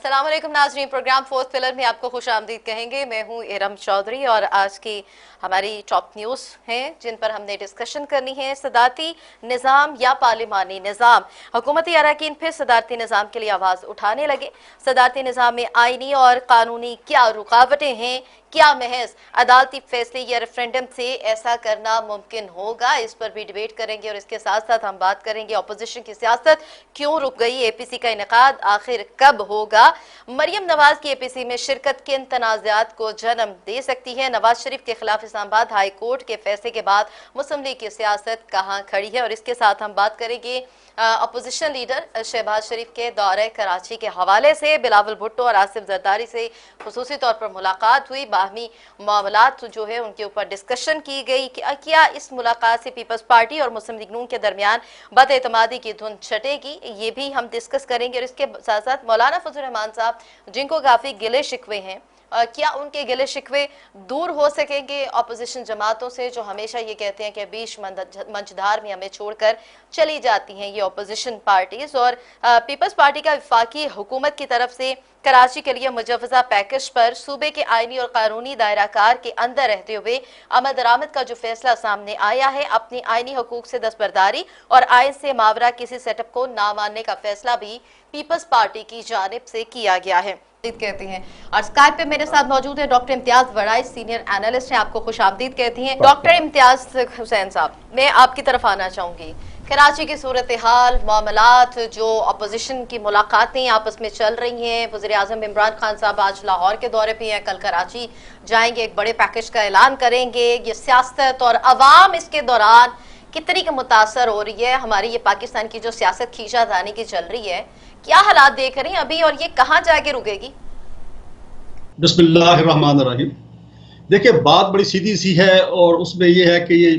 अस्सलाम वालेकुम नाज़रीन, प्रोग्राम फोर्थ पिलर में आपको खुश आमदीद कहेंगे। मैं हूं इरम चौधरी और आज की हमारी टॉप न्यूज़ हैं जिन पर हमने डिस्कशन करनी है। सदारती निज़ाम या पार्लिमानी निज़ाम, हुकूमती अरकान फिर सदारती निज़ाम के लिए आवाज़ उठाने लगे। सदारती निज़ाम में आइनी और कानूनी क्या रुकावटें हैं, क्या महज अदालती फैसले या रेफरेंडम से ऐसा करना मुमकिन होगा, इस पर भी डिबेट करेंगे। और इसके साथ साथ हम बात करेंगे अपोजिशन की सियासत क्यों रुक गई, एपीसी का इनेकाद आखिर कब होगा, मरियम नवाज की एपीसी में शिरकत किन तनाज़ात को जन्म दे सकती है, नवाज शरीफ के खिलाफ इस्लामाबाद हाई कोर्ट के फैसले के बाद मुस्लिम लीग की सियासत कहाँ खड़ी है। और इसके साथ हम बात करेंगे अपोजिशन लीडर शहबाज शरीफ के दौरे कराची के हवाले से। बिलावल भुट्टो और आसिफ जरदारी से खुसूसी तौर पर मुलाकात हुई, बाहमी मामलात जो है उनके ऊपर डिस्कशन की गई। क्या इस मुलाकात से पीपल्स पार्टी और मुस्लिम लीग नून के दरमियान बदएतमादी की धुन छटेगी, ये भी हम डिस्कस करेंगे। और इसके साथ साथ मौलाना फजल रहमान साहब जिनको काफ़ी गिले शिकवे हैं, क्या उनके गिले शिकवे दूर हो सकेंगे अपोजिशन जमातों से, जो हमेशा ये कहते हैं कि बीच मंचधार में हमें छोड़कर चली जाती हैं ये अपोजिशन पार्टीज। और पीपल्स पार्टी का वफाकी हुकूमत की तरफ से कराची के लिए मुजवजा पैकेज पर सूबे के आइनी और कानूनी दायराकार के अंदर रहते हुए अमल दरामद का जो फैसला सामने आया है, अपनी आइनी हकूक से दस्तबरदारी और आइन से मावरा किसी सेटअप को ना मानने का फैसला भी पीपल्स पार्टी की जानिब से किया गया है कहती हैं। और स्काइप पे मेरे साथ मौजूद है डॉक्टर इम्तियाज वड़ाई, सीनियर एनालिस्ट हैं, आपको खुश आमदीद कहती हैं। डॉक्टर इम्तियाज हुसैन साहब, मैं आपकी तरफ आना चाहूंगी। कराची की सूरत हाल, मामलात, जो अपोजिशन की मुलाकातें आपस में चल रही हैं, वज़ीर आज़म इमरान खान साहब आज लाहौर के दौरे पे हैं, कल कराची जाएंगे, एक बड़े पैकेज का ऐलान करेंगे। ये सियासत और अवाम इसके दौरान कितनी का मुतासर हो रही है, हमारी ये पाकिस्तान की जो सियासत खींचातानी की चल रही है, क्या हालात देख रही हैं अभी और ये कहां जाके रुकेगी? बिस्मिल्लाहिर्रहमानिर्रहीम। देखिए, बात बड़ी सीधी सी है और उसमें ये है कि ये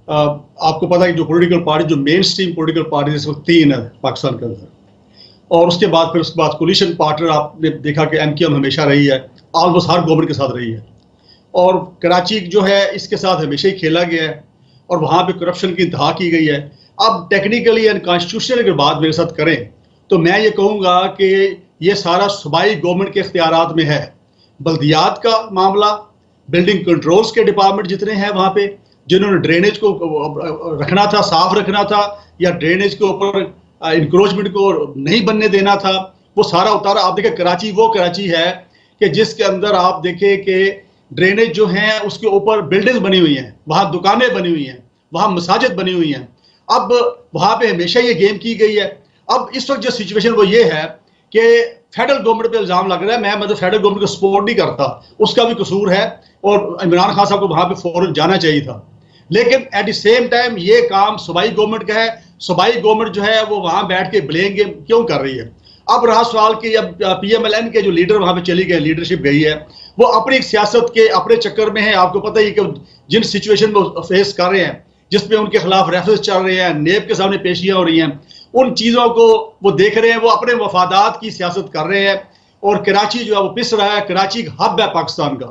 आपको पता है कि जो पॉलिटिकल पार्टी, जो मेन स्ट्रीम पॉलिटिकल पार्टी इस वक्त 3 है पाकिस्तान के अंदर, और उसके बाद उसके बाद कोलिशन पार्टनर आपने देखा कि एमक्यूएम हमेशा रही है, ऑलमोस्ट हर गवर्नमेंट के साथ रही है, और कराची जो है इसके साथ हमेशा ही खेला गया है और वहाँ पे करप्शन की इंतहा की गई है। अब टेक्निकली एंड कॉन्स्टिट्यूशनल अगर बात मेरे साथ करें तो मैं ये कहूँगा कि ये सारा सूबाई गवर्नमेंट के इख्तियारात में है। बल्दियात का मामला, बिल्डिंग कंट्रोल्स के डिपार्टमेंट जितने हैं वहाँ पे, जिन्होंने ड्रेनेज को रखना था, साफ रखना था, या ड्रेनेज के ऊपर इंक्रोचमेंट को नहीं बनने देना था, वो सारा उतारा। आप देखें कराची वो कराची है कि जिसके अंदर आप देखें कि ड्रेनेज जो हैं उसके ऊपर बिल्डिंग्स बनी हुई हैं, वहाँ दुकानें बनी हुई हैं, वहाँ मसाजिद बनी हुई हैं। अब वहाँ पे हमेशा ये गेम की गई है। अब इस वक्त जो सिचुएशन वो ये है कि फेडरल गवर्नमेंट पे इल्जाम लग रहा है, मैं मतलब फेडरल गवर्नमेंट को सपोर्ट नहीं करता, उसका भी कसूर है और इमरान खान साहब को वहाँ पे फौरन जाना चाहिए था। लेकिन एट द सेम टाइम ये काम सूबाई गवर्नमेंट का है। सूबाई गवर्नमेंट जो है वो वहाँ बैठ के ब्लेम गेम क्यों कर रही है? अब रहा सवाल कि अब PMLN के जो लीडर वहाँ पे चली गए, लीडरशिप गई है, वो अपनी सियासत के अपने चक्कर में है। आपको पता ही कि जिन सिचुएशन वो फेस कर रहे हैं, जिसमें उनके खिलाफ रेफरेंस चल रहे हैं, नेब के सामने पेशियां हो रही हैं, उन चीज़ों को वो देख रहे हैं, वो अपने मफादात की सियासत कर रहे हैं। और कराची जो है वो पिस रहा है। कराची एक हब है पाकिस्तान का,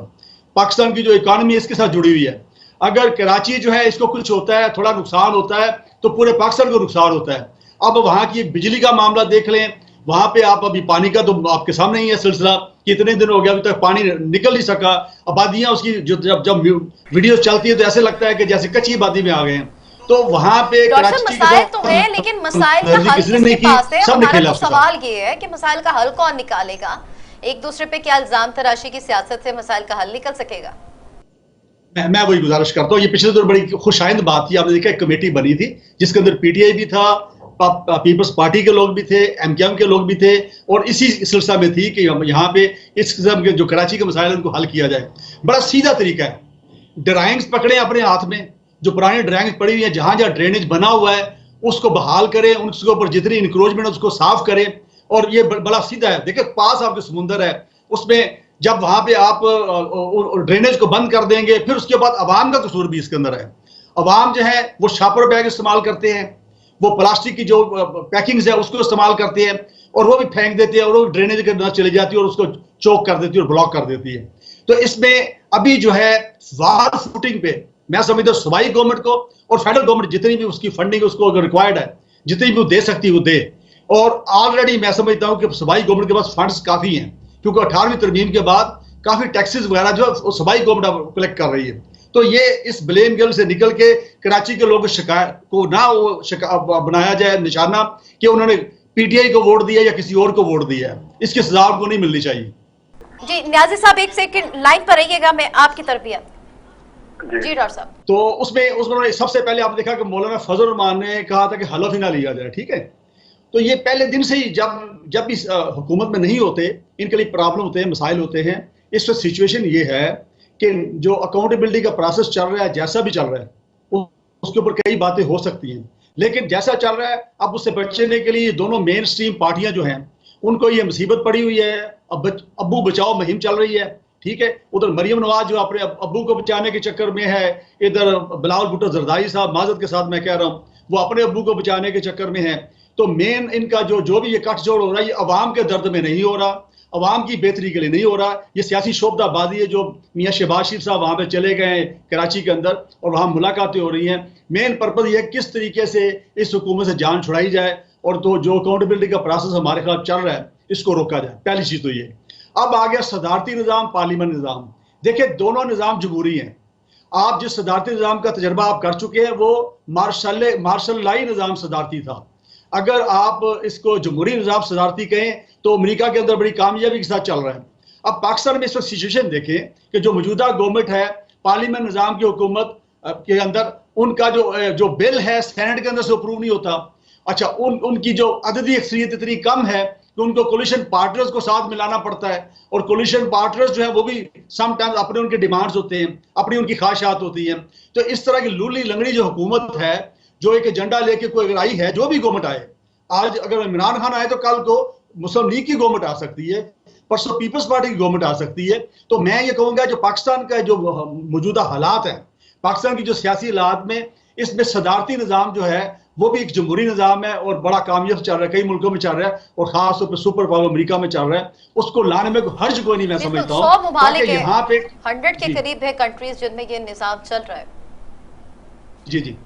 पाकिस्तान की जो इकानमी इसके साथ जुड़ी हुई है। अगर कराची जो है इसको कुछ होता है, थोड़ा नुकसान होता है, तो पूरे पाकिस्तान को नुकसान होता है। अब वहाँ की बिजली का मामला देख लें, वहाँ पे आप अभी पानी का तो आपके सामने ही है सिलसिला, कितने दिन हो गया अभी तक पानी निकल नहीं सका। आबादियाँ उसकी जो जब वीडियो चलती है तो ऐसे लगता है कि जैसे कच्ची आबादी में आ गए हैं। तो वहाँ पे मसाइल तो है, लेकिन मसाइल का हल किसके पास है? हमारा तो सवाल ये है कि मसाइल का हल कौन निकालेगा? एक दूसरे पे क्या इल्जाम तराशी की सियासत से मसाइल का हल निकल सकेगा? मैं वही गुजारिश करता हूँ। ये पिछले दौर बड़ी खुशाइंद बात थी, आपने देखा एक कमेटी बनी थी जिसके अंदर PTI भी था, पीपल्स पार्टी के लोग भी थे, MKM के लोग भी थे, और इसी सिलसिला में थी कि यहाँ पे इस किस्म के जो कराची के मसाइल उनको हल किया जाए। बड़ा सीधा तरीका है, ड्राइंग्स पकड़े अपने हाथ में, जो पुरानी ड्राइंग्स पड़ी हुई है, जहाँ जहाँ ड्रेनेज बना हुआ है उसको बहाल करें, उसके ऊपर जितनी इंक्रोचमेंट है उसको साफ करें। और ये बड़ा सीधा है। देखिए, पास आपके समुंदर है, उसमें जब वहाँ पे आप ड्रेनेज को बंद कर देंगे, फिर उसके बाद अवाम का कसूर भी इसके अंदर है। अवाम जो है वो शापर बैग इस्तेमाल करते हैं, वो प्लास्टिक की जो पैकिंग्स है उसको इस्तेमाल करते हैं, और वो भी फेंक देते हैं, और वो ड्रेनेज के अंदर चली जाती है और उसको चोक कर देती है और ब्लॉक कर देती है। तो इसमें अभी जो है वार फुटिंग पे मैं समझता हूँ सूबाई गवर्नमेंट को और फेडरल गवर्नमेंट जितनी भी उसकी फंडिंग उसको अगर रिक्वायर्ड है, जितनी भी वो दे सकती है वो दे। और ऑलरेडी मैं समझता हूं कि सूबाई गवर्नमेंट के पास फंड्स काफी हैं, क्योंकि 18वीं तरमीम के बाद काफी टैक्सेस वगैरह जो सूबाई गवर्नमेंट कलेक्ट कर रही है। तो ये इस ब्लेम गेम से निकल के कराची के लोगों शिकायत को ना वो बनाया जाए निशाना कि उन्होंने पीटीआई को वोट दिया या किसी और को वोट दिया है, इसकी सजा उनको नहीं मिलनी चाहिए। जी न्याजी साहब एक सेकंड लाइन पर रहिएगा, मैं आपकी तरफ भी जी डॉक्टर साहब। तो उसमें उन्होंने सबसे पहले आपने देखा कि मौलाना फजल रहमान ने कहा था कि हलफ ही ना लिया जाए, ठीक है। तो ये पहले दिन से ही जब इस हुकूमत में नहीं होते, इनके लिए प्रॉब्लम होते हैं, मसाइल होते हैं। इस वक्त सिचुएशन ये है कि जो अकाउंटेबिलिटी का प्रोसेस चल रहा है, जैसा भी चल रहा है, उसके ऊपर कई बातें हो सकती हैं, लेकिन जैसा चल रहा है अब उससे बचने के लिए दोनों मेन स्ट्रीम पार्टियां जो हैं उनको ये मुसीबत पड़ी हुई है। अब अब्बू बचाओ मुहिम चल रही है, ठीक है। उधर मरियम नवाज जो अपने अब्बू को बचाने के चक्कर में है, इधर बिलावल भुट्टो जरदारी साहब, माजरत के साथ मैं कह रहा हूँ, वो अपने अब्बू को बचाने के चक्कर में है। तो मेन इनका जो भी ये कटजोड़ हो रहा है, ये अवाम के दर्द में नहीं हो रहा, अवाम की बेहतरी के लिए नहीं हो रहा। ये सियासी शोबदाबाजी है जो मियाँ शहबाज शरीफ साहब वहाँ पे चले गए हैं कराची के अंदर और वहाँ मुलाकातें हो रही हैं। मेन पर्पज ये किस तरीके से इस हुकूमत से जान छुड़ाई जाए और तो जो अकाउंटेबिलिटी का प्रोसेस हमारे खिलाफ चल रहा है इसको रोका जाए। पहली चीज तो ये। अब आ गया सदारती निज़ाम, पार्लियामेंट निज़ाम। देखिए दोनों निज़ाम जमहूरी हैं। आप जिस सदारती निज़ाम का तजर्बा आप कर चुके हैं वो मार्शल लाई निज़ाम सदारती था। अगर आप इसको जमहूरी निज़ाम सदारती कहें तो अमेरिका के अंदर बड़ी कामयाबी के साथ चल रहा है। अब पाकिस्तान में इस वक्त सिचुएशन देखें कि जो मौजूदा गवर्नमेंट है, पार्लियामेंट निज़ाम की हुकूमत के अंदर उनका जो बिल है सेनेट के अंदर से अप्रूव नहीं होता। अच्छा, उनकी जो अददी अक्सरियत इतनी कम है कि उनको कोलिशन पार्टनर्स को साथ मिलाना पड़ता है, और कोलिशन पार्टनर्स जो है वो भी समटाइम्स अपने उनके डिमांड्स होते हैं, अपनी उनकी ख्वाहिशात होती हैं। तो इस तरह की लूली लंगड़ी जो हुकूमत है, जो एक एजेंडा लेके कोई अगर आई है, जो भी गवर्नमेंट आए, आज अगर इमरान खान आए तो कल को मुस्लिम लीग की गवर्नमेंट आ सकती है, परसों पीपल्स पार्टी की गवर्नमेंट आ सकती है। तो मैं ये कहूंगा जो पाकिस्तान का जो मौजूदा हालात है, पाकिस्तान की जो सियासी हालात में, इसमें सदारती निज़ाम जो है वो भी एक जमहूरी निज़ाम है और बड़ा कामयाब चल रहा है, कई मुल्कों में चल रहा है और खासतौर पर सुपर पावर अमेरिका में चल रहा है। उसको लाने में हर्ज कोई नहीं, मैं समझता हूँ। 100 ममालिक है, यहाँ पे 100 के करीब है कंट्रीज जिनमें ये निज़ाम चल रहा है। जी जी।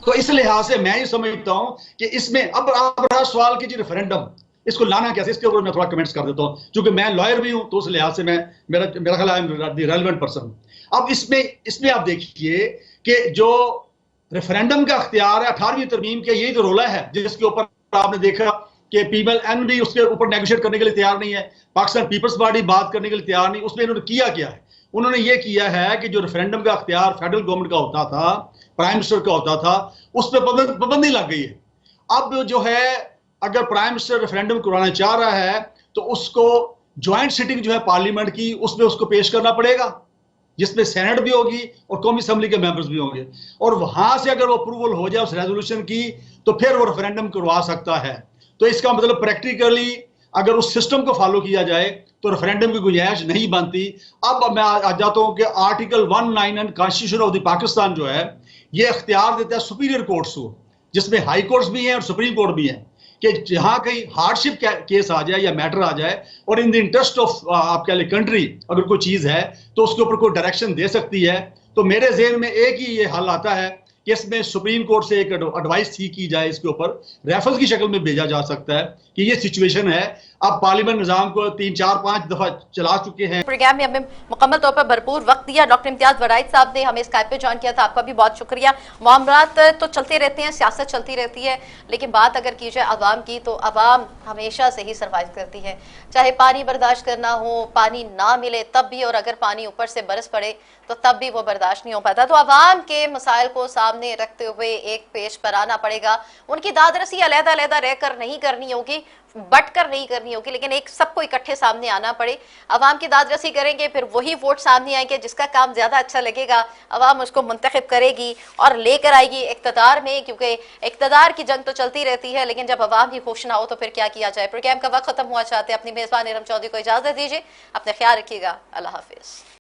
तो इस लिहाज से मैं ये समझता हूं कि इसमें अब रहा सवाल कि जी रेफरेंडम इसको लाना कैसे, इसके ऊपर मैं थोड़ा कमेंट्स कर देता हूं, क्योंकि मैं लॉयर भी हूं तो उस लिहाज से मेरा ख्याल है रेलेवेंट पर्सन। अब इसमें आप देखिए कि जो रेफरेंडम का अख्तियार है 18वीं तरमीम के, यही तो रोला है जिसके ऊपर आपने देखा कि पीपल एन भी उसके ऊपर नेगोशिएट करने के लिए तैयार नहीं है, पाकिस्तान पीपल्स पार्टी बात करने के लिए तैयार नहीं। उसमें इन्होंने किया क्या है, उन्होंने ये किया है कि जो रेफरेंडम का अख्तियार फेडरल गवर्नमेंट का होता था, प्राइम मिनिस्टर का होता था, उस पर पाबंदी लग गई है। अब जो है अगर प्राइम मिनिस्टर रेफरेंडम करवाना चाह रहा है तो उसको ज्वाइंट सिटिंग जो है पार्लियामेंट की, उसमें उसको पेश करना पड़ेगा, जिसमें सेनेट भी होगी और कौमी असेंबली के मेंबर्स भी होंगे, और वहां से अगर वो अप्रूवल हो जाए उस रेजोल्यूशन की तो फिर वो रेफरेंडम करवा सकता है। तो इसका मतलब प्रैक्टिकली अगर उस सिस्टम को फॉलो किया जाए तो रेफरेंडम की गुंजाइश नहीं बनती। अब मैं आ जाता हूं कि article 199 constitution of the Pakistan जो है ये अख्तियार देता है सुपीरियर कोर्ट्स को, जिसमें हाई कोर्ट्स भी हैं और सुप्रीम कोर्ट भी हैं, कि जहां कहीं हार्डशिप केस आ जाए या मैटर आ जाए और इन द इंटरेस्ट ऑफ आप कह लें कंट्री अगर कोई चीज है तो उसके ऊपर कोई डायरेक्शन दे सकती है। तो मेरे ज़हन में एक ही ये हल आता है कि इसमें सुप्रीम कोर्ट से एक एडवाइस की जाए, इसके ऊपर रेफरेंस की शक्ल में भेजा जा सकता है कि ये सिचुएशन है। अब पार्लियामेंट निज़ाम को 3-4-5 दफा चला चुके हैं। प्रोग्राम में हमें मुकम्मल तौर पर भरपूर वक्त दिया। डॉक्टर इम्तियाज वराइद साहब ने हमें स्काइप पे ज्वाइन किया था, आपका भी बहुत शुक्रिया। मामलात तो चलते रहते हैं, सियासत चलती रहती है, लेकिन बात अगर की जाए अवाम की तो अवाम हमेशा से ही सर्वाइव करती है। चाहे पानी बर्दाश्त करना हो, पानी ना मिले तब भी, और अगर पानी ऊपर से बरस पड़े तो तब भी वो बर्दाश्त नहीं हो पाता। तो अवाम के मसाइल को सामने रखते हुए एक पेश पर आना पड़ेगा। उनकी दादरसी अलग-अलग रहकर नहीं करनी होगी, बट कर नहीं करनी होगी, लेकिन एक सबको इकट्ठे सामने आना पड़े। अवाम की दादरसी करेंगे, फिर वही वोट सामने आएंगे, जिसका काम ज्यादा अच्छा लगेगा अवाम उसको मुंतखब करेगी और लेकर आएगी इक्तदार में, क्योंकि इक्तदार की जंग तो चलती रहती है, लेकिन जब अवाम ही खुश ना हो तो फिर क्या किया जाए। प्रोग्राम का वक्त खत्म हुआ, चाहते अपनी मेजबान इरम चौधरी को इजाजत दीजिए। अपने ख्याल रखिएगा, अल्लाह हाफिज।